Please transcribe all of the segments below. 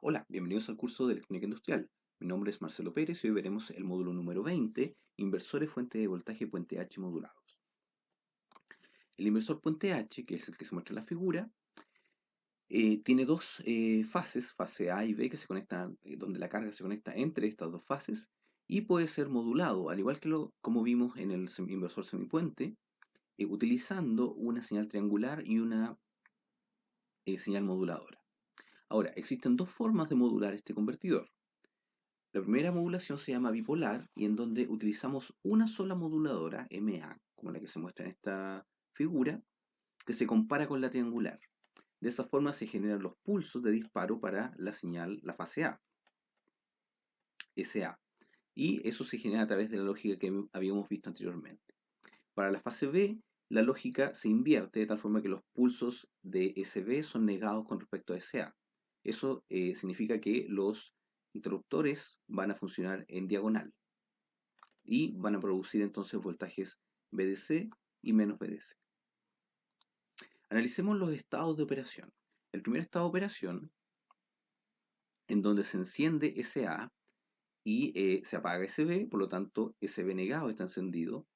Hola, bienvenidos al curso de Electrónica Industrial. Mi nombre es Marcelo Pérez y hoy veremos el módulo número 20, Inversores fuente de voltaje puente H modulados. El inversor puente H, que es el que se muestra en la figura, tiene dos fases, fase A y B, que se conectan, donde la carga se conecta entre estas dos fases, y puede ser modulado, al igual que como vimos en el inversor semipuente, utilizando una señal triangular y una señal moduladora. Ahora, existen dos formas de modular este convertidor. La primera modulación se llama bipolar y en donde utilizamos una sola moduladora, MA, como la que se muestra en esta figura, que se compara con la triangular. De esa forma se generan los pulsos de disparo para la señal, la fase A, SA. Y eso se genera a través de la lógica que habíamos visto anteriormente. Para la fase B, la lógica se invierte de tal forma que los pulsos de SB son negados con respecto a SA. Eso significa que los interruptores van a funcionar en diagonal y van a producir entonces voltajes VDC y menos VDC. Analicemos los estados de operación. El primer estado de operación, en donde se enciende SA y se apaga SB, por lo tanto SB negado está encendido,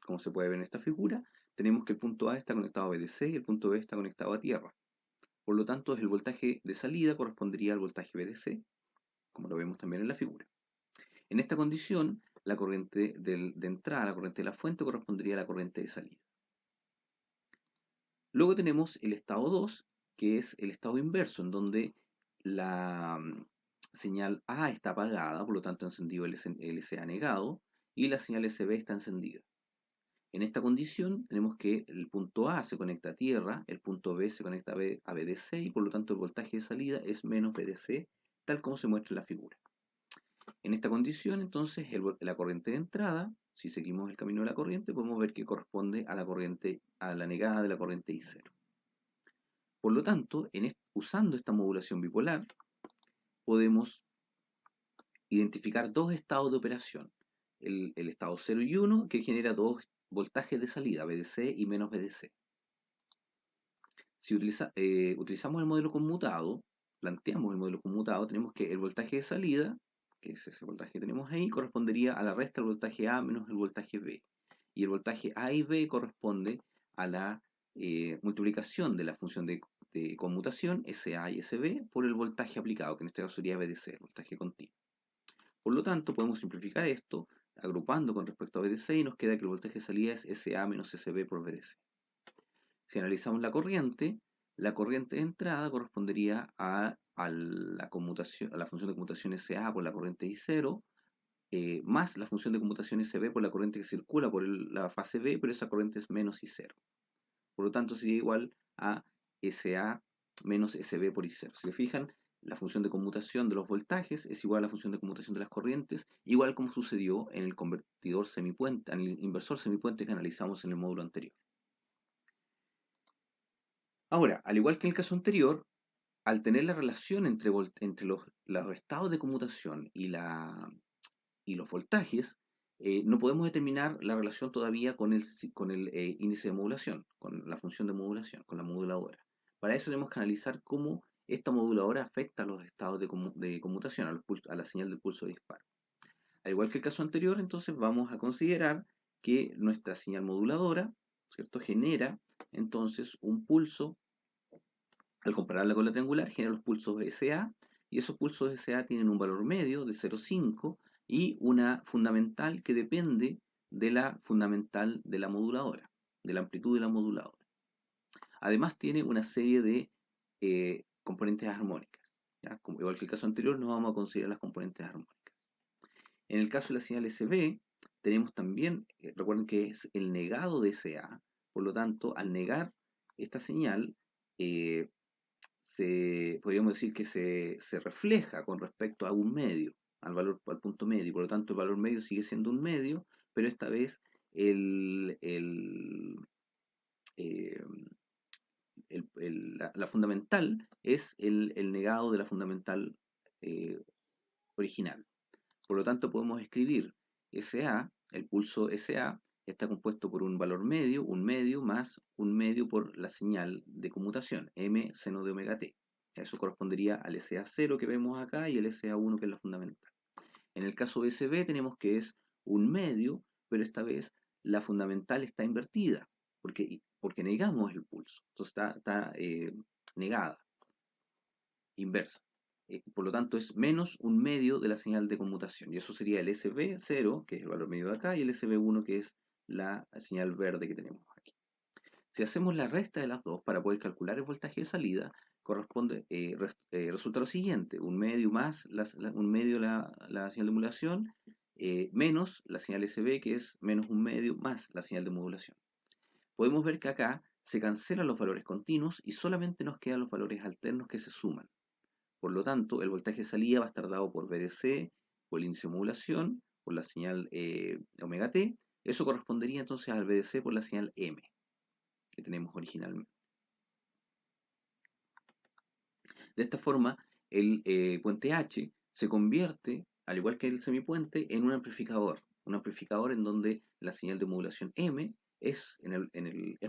como se puede ver en esta figura, tenemos que el punto A está conectado a VDC y el punto B está conectado a tierra. Por lo tanto, el voltaje de salida correspondería al voltaje VDC, como lo vemos también en la figura. En esta condición, la corriente de entrada, la corriente de la fuente, correspondería a la corriente de salida. Luego tenemos el estado 2, que es el estado inverso, en donde la señal A está apagada, por lo tanto encendido el LSA negado, y la señal SB está encendida. En esta condición tenemos que el punto A se conecta a tierra, el punto B se conecta a VDC y por lo tanto el voltaje de salida es menos VDC, tal como se muestra en la figura. En esta condición entonces la corriente de entrada, si seguimos el camino de la corriente, podemos ver que corresponde a la negada de la corriente I0. Por lo tanto, usando esta modulación bipolar, podemos identificar dos estados de operación. El estado 0 y 1, que genera dos voltajes de salida, VDC y menos VDC. Si utilizamos el modelo conmutado, planteamos el modelo conmutado, tenemos que el voltaje de salida, que es ese voltaje que tenemos ahí, correspondería a la resta del voltaje A menos el voltaje B. Y el voltaje A y B corresponde a la multiplicación de la función de conmutación, SA y SB, por el voltaje aplicado, que en este caso sería VDC, el voltaje continuo. Por lo tanto, podemos simplificar esto agrupando con respecto a VDC y nos queda que el voltaje de salida es SA menos SB por VDC. Si analizamos la corriente de entrada correspondería a la función de conmutación SA por la corriente I0, más la función de conmutación SB por la corriente que circula por la fase B, pero esa corriente es menos I0. Por lo tanto, sería igual a SA menos SB por I0. Si se fijan, la función de conmutación de los voltajes es igual a la función de conmutación de las corrientes, igual como sucedió en el convertidor semipuente, en el inversor semipuente que analizamos en el módulo anterior. Ahora, al igual que en el caso anterior, al tener la relación entre los estados de conmutación y los voltajes, no podemos determinar la relación todavía con el índice de modulación, con la función de modulación, con la moduladora. Para eso tenemos que analizar cómo esta moduladora afecta a los estados de conmutación, a la señal del pulso de disparo. Al igual que el caso anterior, entonces vamos a considerar que nuestra señal moduladora, ¿cierto?, genera entonces un pulso. Al compararla con la triangular, genera los pulsos SA, y esos pulsos SA tienen un valor medio de 0,5 y una fundamental que depende de la fundamental de la moduladora, de la amplitud de la moduladora. Además tiene una serie de componentes armónicas. ¿Ya? Igual que el caso anterior, no vamos a considerar las componentes armónicas. En el caso de la señal SB, tenemos también, recuerden que es el negado de SA, por lo tanto, al negar esta señal, podríamos decir que se refleja con respecto a un medio, al punto medio, por lo tanto el valor medio sigue siendo un medio, pero esta vez eh, la fundamental es el negado de la fundamental eh, original. Por lo tanto podemos escribir SA, el pulso SA, está compuesto por un valor medio más un medio por la señal de conmutación, m seno de omega t. Eso correspondería al SA0 que vemos acá y el SA1 que es la fundamental. En el caso de SB tenemos que es un medio, pero esta vez la fundamental está invertida, porque negamos el pulso. Entonces está negada, inversa. Por lo tanto, es menos un medio de la señal de conmutación. Y eso sería el SB0, que es el valor medio de acá, y el SB1, que es la señal verde que tenemos aquí. Si hacemos la resta de las dos para poder calcular el voltaje de salida, resulta lo siguiente: un medio más un medio la señal de modulación, menos la señal SB, que es menos un medio más la señal de modulación. Podemos ver que acá se cancelan los valores continuos y solamente nos quedan los valores alternos que se suman. Por lo tanto, el voltaje de salida va a estar dado por VDC, por el índice de modulación, por la señal omega t. Eso correspondería entonces al VDC por la señal M que tenemos originalmente. De esta forma, el puente H se convierte, al igual que el semipuente, en un amplificador en donde la señal de modulación M es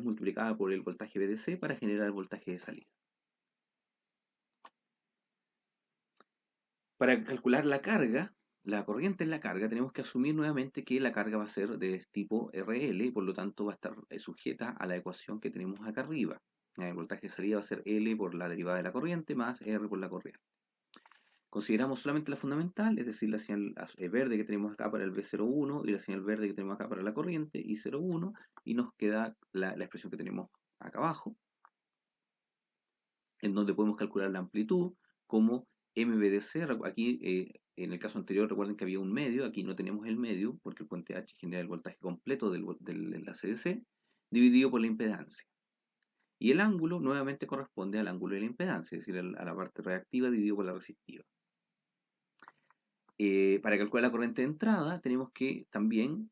multiplicada por el voltaje VDC para generar el voltaje de salida. Para calcular la carga, la corriente en la carga, tenemos que asumir nuevamente que la carga va a ser de tipo RL y por lo tanto va a estar sujeta a la ecuación que tenemos acá arriba. El voltaje de salida va a ser L por la derivada de la corriente más R por la corriente. Consideramos solamente la fundamental, es decir, la señal verde que tenemos acá para el V01 y la señal verde que tenemos acá para la corriente I01, y nos queda la expresión que tenemos acá abajo, en donde podemos calcular la amplitud como MVDC. Aquí, en el caso anterior, recuerden que había un medio, aquí no tenemos el medio, porque el puente H genera el voltaje completo del enlace DC, dividido por la impedancia. Y el ángulo nuevamente corresponde al ángulo de la impedancia, es decir, a la parte reactiva dividido por la resistiva. Para calcular la corriente de entrada, tenemos que también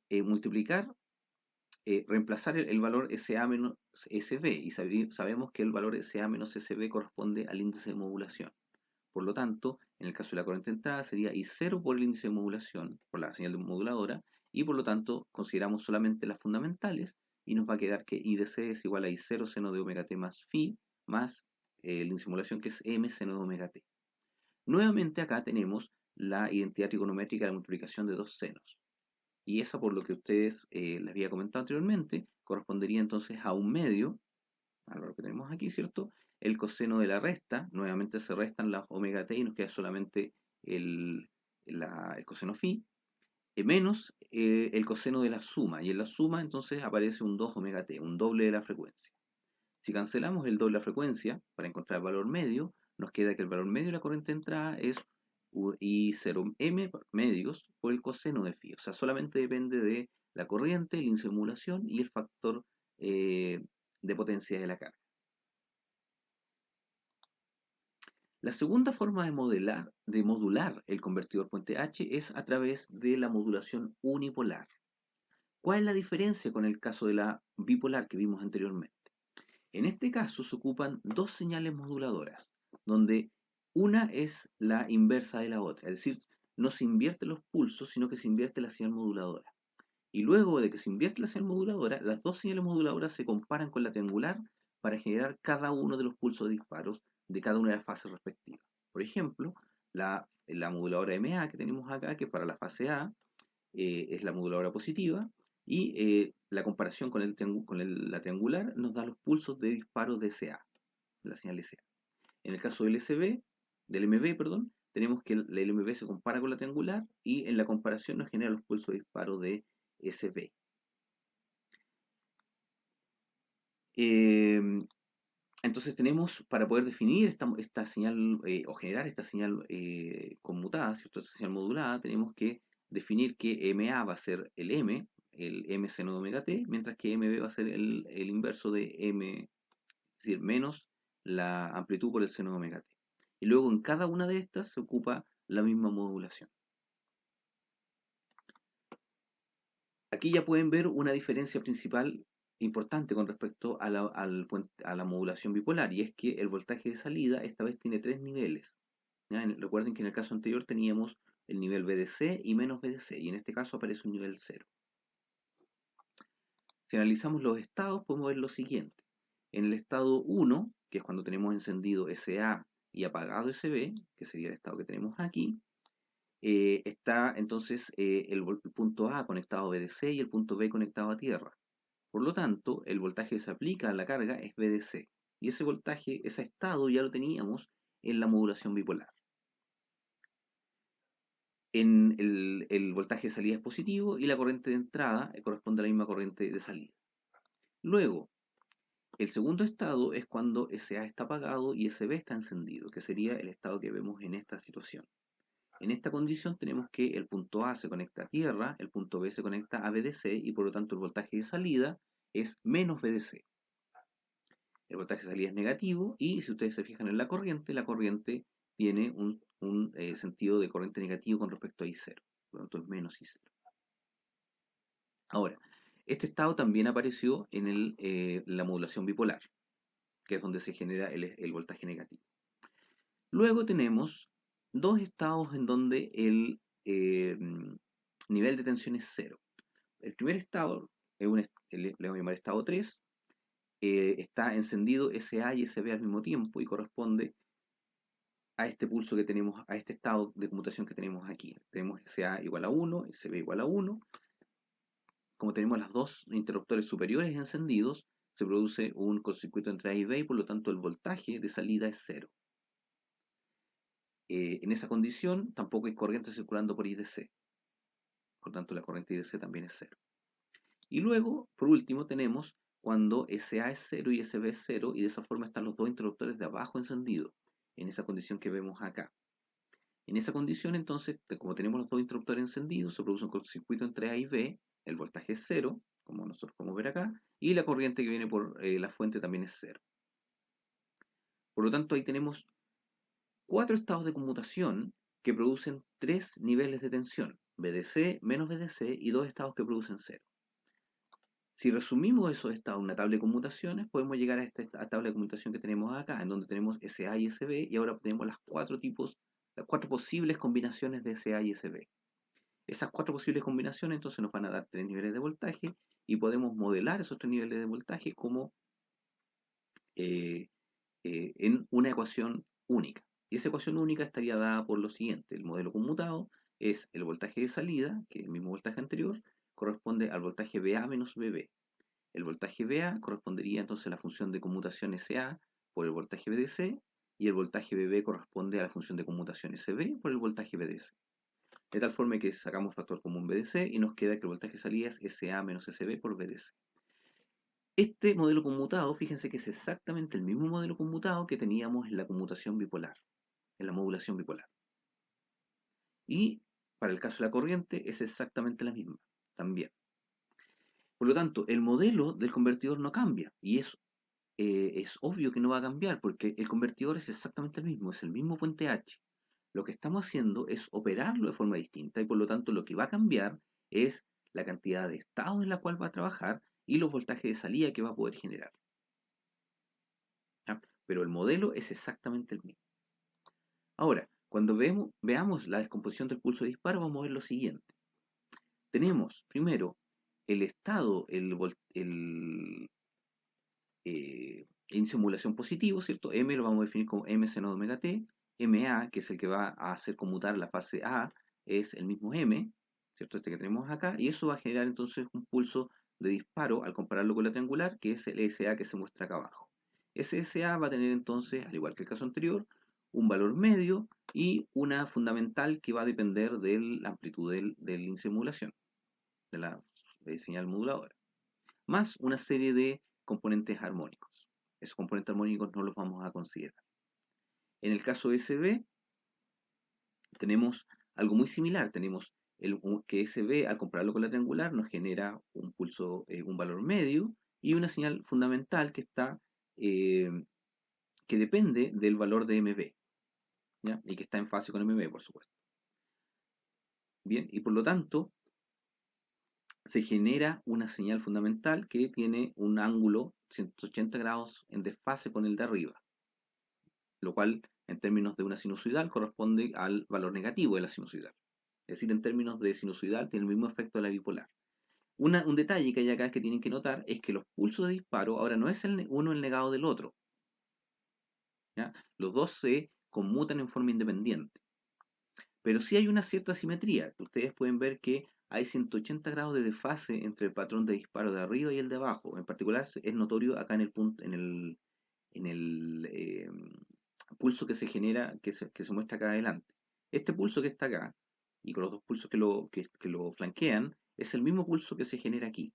reemplazar el valor SA menos SB, y sabemos que el valor SA menos SB corresponde al índice de modulación. Por lo tanto, en el caso de la corriente de entrada sería I0 por el índice de modulación, por la señal moduladora, y por lo tanto consideramos solamente las fundamentales, y nos va a quedar que IDC es igual a I0 seno de omega t más phi, más el índice de modulación, que es M seno de omega t. Nuevamente acá tenemos la identidad trigonométrica de la multiplicación de dos senos. Y esa, por lo que ustedes les había comentado anteriormente, correspondería entonces a un medio, a lo que tenemos aquí, ¿cierto? El coseno de la resta, nuevamente se restan las omega t y nos queda solamente el coseno phi, menos el coseno de la suma. Y en la suma entonces aparece un 2 omega t, un doble de la frecuencia. Si cancelamos el doble de la frecuencia para encontrar el valor medio, nos queda que el valor medio de la corriente de entrada es I0M medios por el coseno de phi. O sea, solamente depende de la corriente, el índice de modulación y el factor de potencia de la carga. La segunda forma de modular el convertidor puente H es a través de la modulación unipolar. ¿Cuál es la diferencia con el caso de la bipolar que vimos anteriormente? En este caso se ocupan dos señales moduladoras, donde una es la inversa de la otra, es decir, no se invierten los pulsos, sino que se invierte la señal moduladora. Y luego de que se invierte la señal moduladora, las dos señales moduladoras se comparan con la triangular para generar cada uno de los pulsos de disparos de cada una de las fases respectivas. Por ejemplo, la moduladora MA que tenemos acá, que para la fase A es la moduladora positiva, y la comparación con la triangular nos da los pulsos de disparo de SA, de la señal SA. En el caso del MB, perdón, tenemos que el MB se compara con la triangular y en la comparación nos genera los pulsos de disparo de SB. Entonces tenemos, para poder definir esta señal o generar esta señal conmutada, ¿cierto? Esta señal modulada, tenemos que definir que MA va a ser el M seno de omega t, mientras que MB va a ser el inverso de M, es decir, menos la amplitud por el seno de omega t. Y luego en cada una de estas se ocupa la misma modulación. Aquí ya pueden ver una diferencia principal importante con respecto a la modulación bipolar, y es que el voltaje de salida esta vez tiene tres niveles. Recuerden que en el caso anterior teníamos el nivel VDC y menos VDC, y en este caso aparece un nivel 0. Si analizamos los estados, podemos ver lo siguiente. En el estado 1, que es cuando tenemos encendido SA y apagado SB, que sería el estado que tenemos aquí, está entonces el punto A conectado a VDC y el punto B conectado a tierra. Por lo tanto, el voltaje que se aplica a la carga es VDC. Y ese voltaje, ese estado ya lo teníamos en la modulación bipolar. El voltaje de salida es positivo y la corriente de entrada corresponde a la misma corriente de salida. Luego, el segundo estado es cuando SA está apagado y SB está encendido, que sería el estado que vemos en esta situación. En esta condición tenemos que el punto A se conecta a tierra, el punto B se conecta a VDC y por lo tanto el voltaje de salida es menos VDC. El voltaje de salida es negativo y si ustedes se fijan en la corriente tiene un sentido de corriente negativo con respecto a I0. Por lo tanto es menos I0. Ahora, este estado también apareció en la modulación bipolar, que es donde se genera el voltaje negativo. Luego tenemos dos estados en donde el nivel de tensión es cero. El primer estado, le vamos a llamar estado 3, está encendido SA y SB al mismo tiempo y corresponde a este pulso que tenemos, a este estado de conmutación que tenemos aquí. Tenemos SA igual a 1, SB igual a 1. Como tenemos los dos interruptores superiores encendidos, se produce un cortocircuito entre A y B y por lo tanto el voltaje de salida es cero. En esa condición tampoco hay corriente circulando por IDC. Por tanto la corriente IDC también es cero. Y luego, por último, tenemos cuando SA es 0 y SB es 0 y de esa forma están los dos interruptores de abajo encendidos, en esa condición que vemos acá. En esa condición, entonces, como tenemos los dos interruptores encendidos, se produce un cortocircuito entre A y B, el voltaje es 0, como nosotros podemos ver acá, y la corriente que viene por la fuente también es 0. Por lo tanto, ahí tenemos 4 estados de conmutación que producen 3 niveles de tensión, VDC menos VDC y 2 estados que producen 0. Si resumimos esos estados en una tabla de conmutaciones, podemos llegar a esta tabla de conmutación que tenemos acá, en donde tenemos SA y SB, y ahora tenemos las 4 posibles combinaciones de SA y SB. Esas 4 posibles combinaciones entonces nos van a dar 3 niveles de voltaje, y podemos modelar esos 3 niveles de voltaje como en una ecuación única. Y esa ecuación única estaría dada por lo siguiente: el modelo conmutado es el voltaje de salida, que es el mismo voltaje anterior, corresponde al voltaje BA menos BB. El voltaje BA correspondería entonces a la función de conmutación SA por el voltaje BDC, y el voltaje BB corresponde a la función de conmutación SB por el voltaje BDC. De tal forma que sacamos factor común BDC y nos queda que el voltaje de salida es SA menos SB por BDC. Este modelo conmutado, fíjense que es exactamente el mismo modelo conmutado que teníamos en la conmutación bipolar, en la modulación bipolar. Y para el caso de la corriente es exactamente la misma, también. Por lo tanto, el modelo del convertidor no cambia, y es obvio que no va a cambiar, porque el convertidor es exactamente el mismo, es el mismo puente H. Lo que estamos haciendo es operarlo de forma distinta, y por lo tanto lo que va a cambiar es la cantidad de estados en la cual va a trabajar y los voltajes de salida que va a poder generar. ¿Ya? Pero el modelo es exactamente el mismo. Ahora, cuando veamos la descomposición del pulso de disparo, vamos a ver lo siguiente. Tenemos primero el estado, en simulación positivo, ¿cierto? M lo vamos a definir como M seno de omega t. MA, que es el que va a hacer conmutar la fase A, es el mismo M, ¿cierto? Este que tenemos acá, y eso va a generar entonces un pulso de disparo al compararlo con la triangular, que es el SA que se muestra acá abajo. Ese SA va a tener entonces, al igual que el caso anterior, un valor medio y una fundamental que va a depender de la amplitud del índice de modulación, de la señal moduladora, más una serie de componentes armónicos. Esos componentes armónicos no los vamos a considerar. En el caso de SB, tenemos algo muy similar. Tenemos que SB, al compararlo con la triangular, nos genera un pulso, un valor medio y una señal fundamental eh, que depende del valor de MB, ¿ya? Y que está en fase con MB, por supuesto. Bien, y por lo tanto, se genera una señal fundamental que tiene un ángulo 180 grados en desfase con el de arriba, lo cual en términos de una sinusoidal corresponde al valor negativo de la sinusoidal. Es decir, en términos de sinusoidal tiene el mismo efecto de la bipolar. Un detalle que hay acá que tienen que notar es que los pulsos de disparo ahora no es uno el negado del otro, ¿ya? Los dos se conmutan en forma independiente. Pero sí hay una cierta simetría. Ustedes pueden ver que hay 180 grados de desfase entre el patrón de disparo de arriba y el de abajo. En particular es notorio acá en el punto, en el pulso que se genera, que se muestra acá adelante. Este pulso que está acá, y con los dos pulsos que lo flanquean, es el mismo pulso que se genera aquí,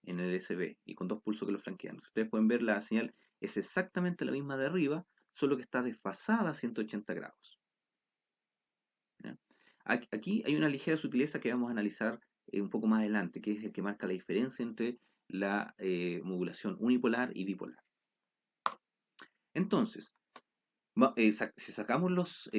en el SB, y con dos pulsos que lo flanquean. Ustedes pueden ver la señal es exactamente la misma de arriba, solo que está desfasada a 180 grados. ¿Ya? Aquí hay una ligera sutileza que vamos a analizar un poco más adelante, que es el que marca la diferencia entre la modulación unipolar y bipolar. Entonces, si sacamos los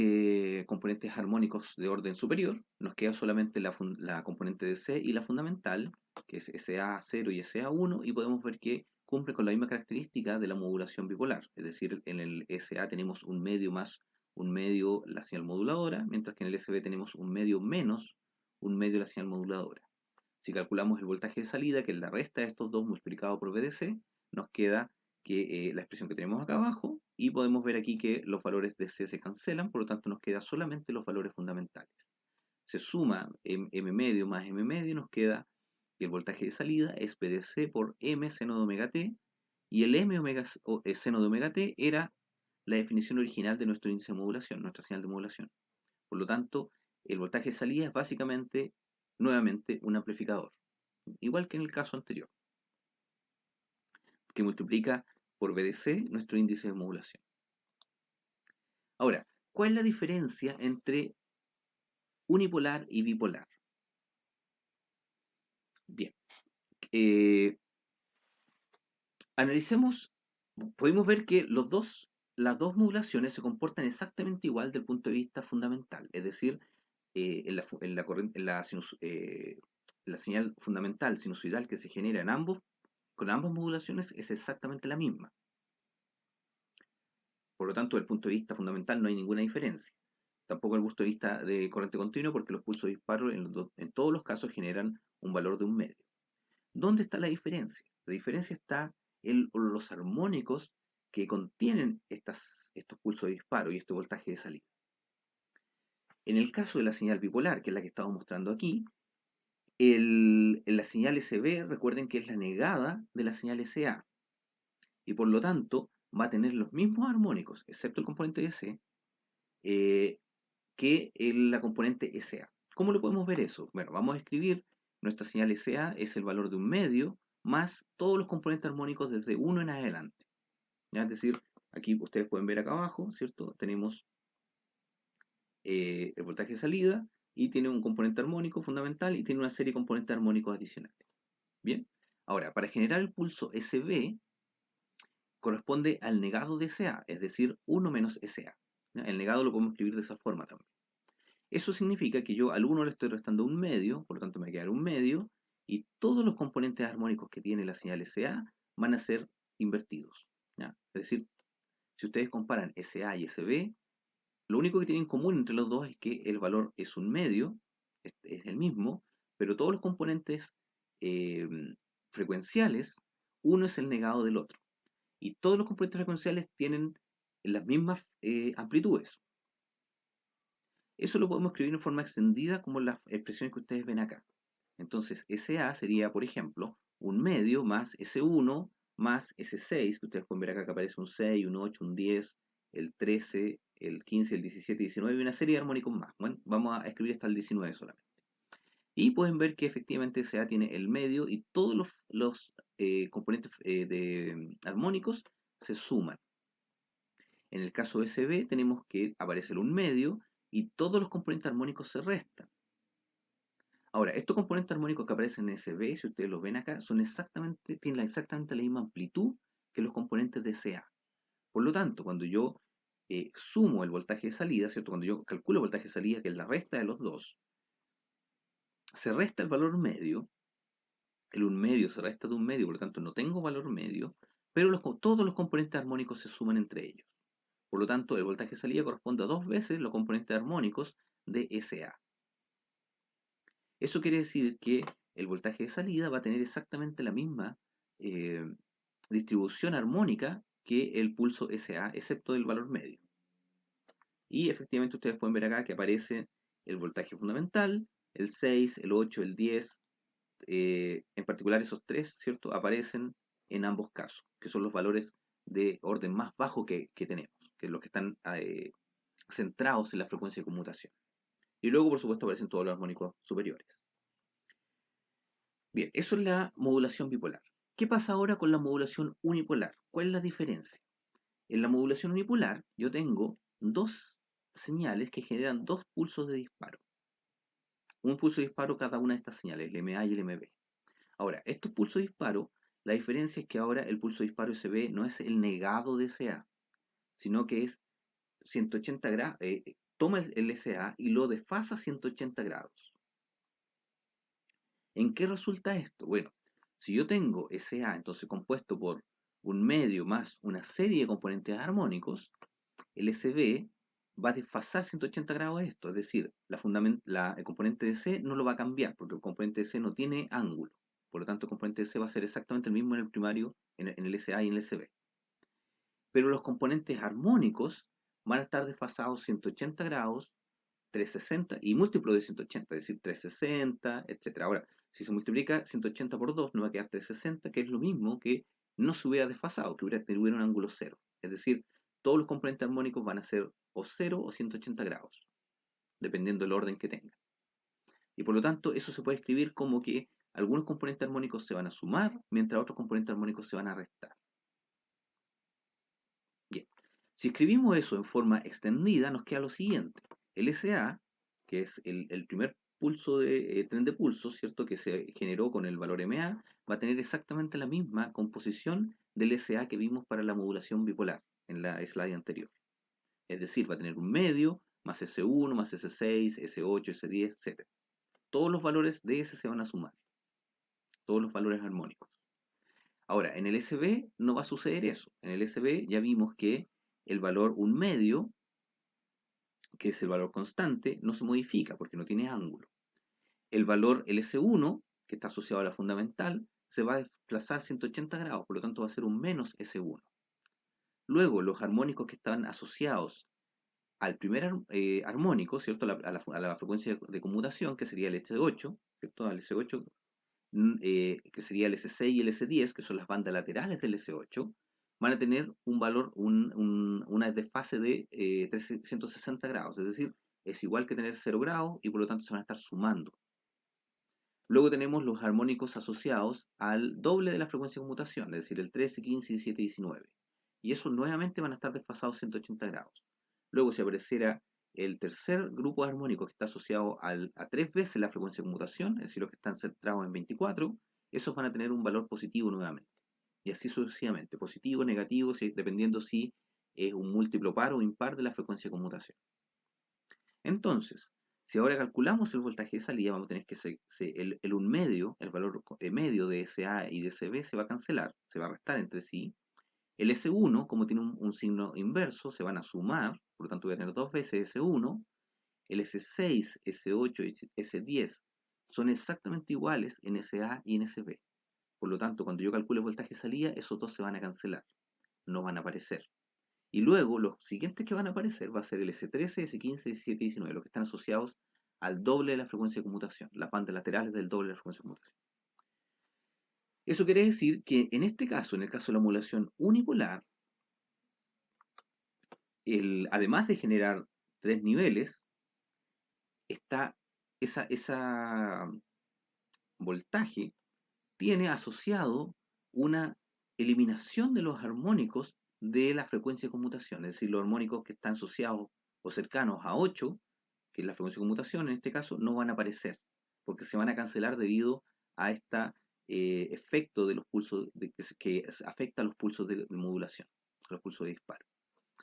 componentes armónicos de orden superior, nos queda solamente la componente de C y la fundamental, que es SA0 y SA1, y podemos ver que cumple con la misma característica de la modulación bipolar. Es decir, en el SA tenemos un medio más un medio la señal moduladora, mientras que en el SB tenemos un medio menos un medio la señal moduladora. Si calculamos el voltaje de salida, que es la resta de estos dos multiplicado por VDC, nos queda que la expresión que tenemos acá abajo, y podemos ver aquí que los valores de C se cancelan, por lo tanto nos quedan solamente los valores fundamentales. Se suma M medio más M medio y nos queda que el voltaje de salida es VDC por M seno de omega t, y el M seno de omega t era la definición original de nuestro índice de modulación, nuestra señal de modulación. Por lo tanto, el voltaje de salida es básicamente, nuevamente, un amplificador, igual que en el caso anterior, que multiplica por VDC nuestro índice de modulación. Ahora, ¿cuál es la diferencia entre unipolar y bipolar? Bien, analicemos, podemos ver que las dos modulaciones se comportan exactamente igual desde el punto de vista fundamental, es decir, la señal fundamental sinusoidal que se genera con ambas modulaciones es exactamente la misma. Por lo tanto, desde el punto de vista fundamental no hay ninguna diferencia. Tampoco desde el punto de vista de corriente continua, porque los pulsos de disparo en todos los casos generan un valor de un medio. ¿Dónde está la diferencia? La diferencia está en los armónicos que contienen estos pulsos de disparo y este voltaje de salida. En el caso de la señal bipolar, que es la que estamos mostrando aquí, la señal SB, recuerden que es la negada de la señal SA, y por lo tanto va a tener los mismos armónicos, excepto el componente de C, que la componente SA. ¿Cómo lo podemos ver eso? Bueno, vamos a escribir nuestra señal SA es el valor de un medio más todos los componentes armónicos desde 1 en adelante. ¿Ya? Es decir, aquí ustedes pueden ver acá abajo, ¿cierto? Tenemos el voltaje de salida y tiene un componente armónico fundamental y tiene una serie de componentes armónicos adicionales. Bien, ahora, para generar el pulso SB corresponde al negado de SA, es decir, 1 menos SA. ¿Ya? El negado lo podemos escribir de esa forma también. Eso significa que yo al 1 le estoy restando un medio, por lo tanto me va a quedar un medio, y todos los componentes armónicos que tiene la señal SA van a ser invertidos. ¿Ya? Es decir, si ustedes comparan SA y SB, lo único que tienen en común entre los dos es que el valor es un medio, es el mismo, pero todos los componentes eh, frecuenciales, uno es el negado del otro. Y todos los componentes frecuenciales tienen las mismas amplitudes. Eso lo podemos escribir en forma extendida como las expresiones que ustedes ven acá. Entonces, SA sería, por ejemplo, un medio más S1 más S6, que ustedes pueden ver acá que aparece un 6, un 8, un 10, el 13, el 15, el 17, 19 y una serie de armónicos más. Bueno, vamos a escribir hasta el 19 solamente. Y pueden ver que efectivamente SA tiene el medio y todos los componentes armónicos se suman. En el caso de SB tenemos que aparecer un medio y todos los componentes armónicos se restan. Ahora, estos componentes armónicos que aparecen en SB, si ustedes los ven acá, tienen exactamente la misma amplitud que los componentes de SA. Por lo tanto, cuando yo sumo el voltaje de salida, ¿cierto? Cuando yo calculo el voltaje de salida, que es la resta de los dos, se resta el valor medio, el un medio se resta de un medio, por lo tanto no tengo valor medio, pero todos los componentes armónicos se suman entre ellos. Por lo tanto, el voltaje de salida corresponde a dos veces los componentes armónicos de SA. Eso quiere decir que el voltaje de salida va a tener exactamente la misma distribución armónica que el pulso SA, excepto del valor medio. Y efectivamente ustedes pueden ver acá que aparece el voltaje fundamental, el 6, el 8, el 10, en particular esos tres, ¿cierto? Aparecen en ambos casos, que son los valores de orden más bajo que tenemos, que es los que están centrados en la frecuencia de conmutación. Y luego, por supuesto, aparecen todos los armónicos superiores. Bien, eso es la modulación bipolar. ¿Qué pasa ahora con la modulación unipolar? ¿Cuál es la diferencia? En la modulación unipolar yo tengo dos señales que generan dos pulsos de disparo. Un pulso de disparo cada una de estas señales, el MA y el MB. Ahora, estos pulsos de disparo, la diferencia es que ahora el pulso de disparo SB no es el negado de SA, sino que es 180 grados, toma el SA y lo desfasa 180 grados. ¿En qué resulta esto? Bueno, si yo tengo SA entonces compuesto por un medio más una serie de componentes armónicos, el SB va a desfasar 180 grados esto, es decir, el componente de C no lo va a cambiar, porque el componente de C no tiene ángulo. Por lo tanto, el componente de C va a ser exactamente el mismo en el primario, en el SA y en el SB. Pero los componentes armónicos van a estar desfasados 180 grados, 360 y múltiplo de 180, es decir, 360, etc. Ahora, si se multiplica 180 por 2, nos va a quedar 360, que es lo mismo que no se hubiera desfasado, que hubiera un ángulo cero. Es decir, todos los componentes armónicos van a ser o 0 o 180 grados, dependiendo del orden que tengan. Y por lo tanto, eso se puede escribir como que algunos componentes armónicos se van a sumar, mientras otros componentes armónicos se van a restar. Bien, si escribimos eso en forma extendida, nos queda lo siguiente. El SA, que es el primer pulso de tren de pulso, ¿cierto? Que se generó con el valor MA, va a tener exactamente la misma composición del SA que vimos para la modulación bipolar en la slide anterior. Es decir, va a tener un medio, más S1, más S6, S8, S10, etc. Todos los valores de S se van a sumar, todos los valores armónicos. Ahora, en el SB no va a suceder eso. En el SB ya vimos que el valor un medio, que es el valor constante, no se modifica porque no tiene ángulo. El valor LS1, que está asociado a la fundamental, se va a desplazar 180 grados, por lo tanto va a ser un menos S1. Luego, los armónicos que están asociados al primer armónico, ¿cierto? A la frecuencia de conmutación, que sería el S8, ¿cierto? Al S8, que sería el S6 y el S10, que son las bandas laterales del S8, van a tener un valor, una desfase de 360 grados, es decir, es igual que tener 0 grados y por lo tanto se van a estar sumando. Luego tenemos los armónicos asociados al doble de la frecuencia de conmutación, es decir, el 13, 15, 17 y 19. Y esos nuevamente van a estar desfasados 180 grados. Luego, si apareciera el tercer grupo armónico que está asociado a 3 veces la frecuencia de conmutación, es decir, los que están centrados en 24, esos van a tener un valor positivo nuevamente. Y así sucesivamente, positivo, negativo, dependiendo si es un múltiplo par o impar de la frecuencia de conmutación. Entonces, si ahora calculamos el voltaje de salida, vamos a tener que el 1 medio, el valor medio de SA y de SB se va a cancelar, se va a restar entre sí. El S1, como tiene un signo inverso, se van a sumar, por lo tanto voy a tener 2 veces S1. El S6, S8 y S10 son exactamente iguales en SA y en SB. Por lo tanto, cuando yo calcule el voltaje de salida, esos dos se van a cancelar, no van a aparecer. Y luego los siguientes que van a aparecer va a ser el S13, S15, S17 y 19, los que están asociados al doble de la frecuencia de conmutación, las bandas laterales del doble de la frecuencia de conmutación. Eso quiere decir que en este caso, en el caso de la modulación unipolar, además de generar tres niveles, está esa voltaje tiene asociado una eliminación de los armónicos de la frecuencia de conmutación, es decir, los armónicos que están asociados o cercanos a 8, que es la frecuencia de conmutación en este caso, no van a aparecer, porque se van a cancelar debido a este efecto de los pulsos que afecta a los pulsos de modulación, a los pulsos de disparo.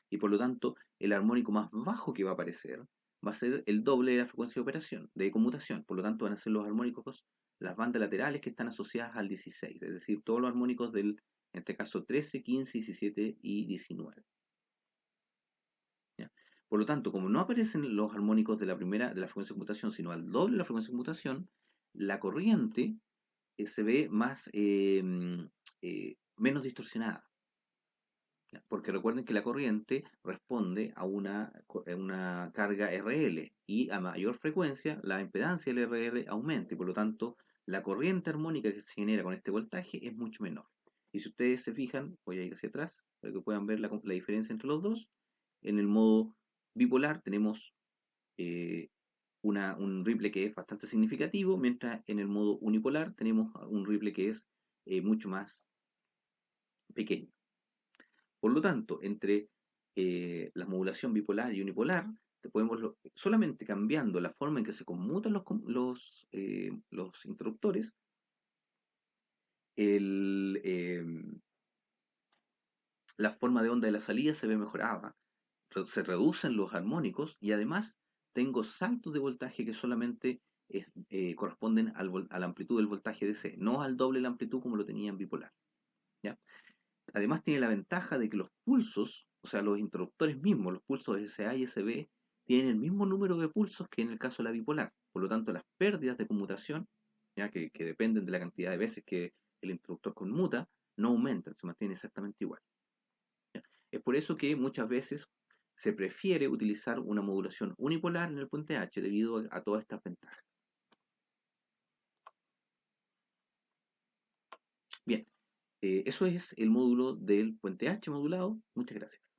Y por lo tanto, el armónico más bajo que va a aparecer va a ser el doble de la frecuencia de operación, de conmutación. Por lo tanto, van a ser los armónicos, las bandas laterales que están asociadas al 16, es decir, todos los armónicos en este caso, 13, 15, 17 y 19. ¿Ya? Por lo tanto, como no aparecen los armónicos de la frecuencia de conmutación, sino al doble de la frecuencia de conmutación, la corriente se ve menos distorsionada. Porque recuerden que la corriente responde a una carga RL y a mayor frecuencia la impedancia del RL aumenta y por lo tanto la corriente armónica que se genera con este voltaje es mucho menor. Y si ustedes se fijan, voy a ir hacia atrás para que puedan ver la diferencia entre los dos. En el modo bipolar tenemos eh, un ripple que es bastante significativo, mientras en el modo unipolar tenemos un ripple que es mucho más pequeño. Por lo tanto, entre la modulación bipolar y unipolar, solamente cambiando la forma en que se conmutan los interruptores, el, la forma de onda de la salida se ve mejorada, se reducen los armónicos y además tengo saltos de voltaje que solamente corresponden a la amplitud del voltaje DC, no al doble de la amplitud como lo tenía en bipolar. ¿Ya? Además tiene la ventaja de que los pulsos, o sea, los interruptores mismos, los pulsos SA y SB, tienen el mismo número de pulsos que en el caso de la bipolar. Por lo tanto, las pérdidas de conmutación, ya que dependen de la cantidad de veces que el interruptor conmuta, no aumentan, se mantienen exactamente igual. ¿Ya? Es por eso que muchas veces se prefiere utilizar una modulación unipolar en el puente H debido a todas estas ventajas. Bien, eso es el módulo del puente H modulado. Muchas gracias.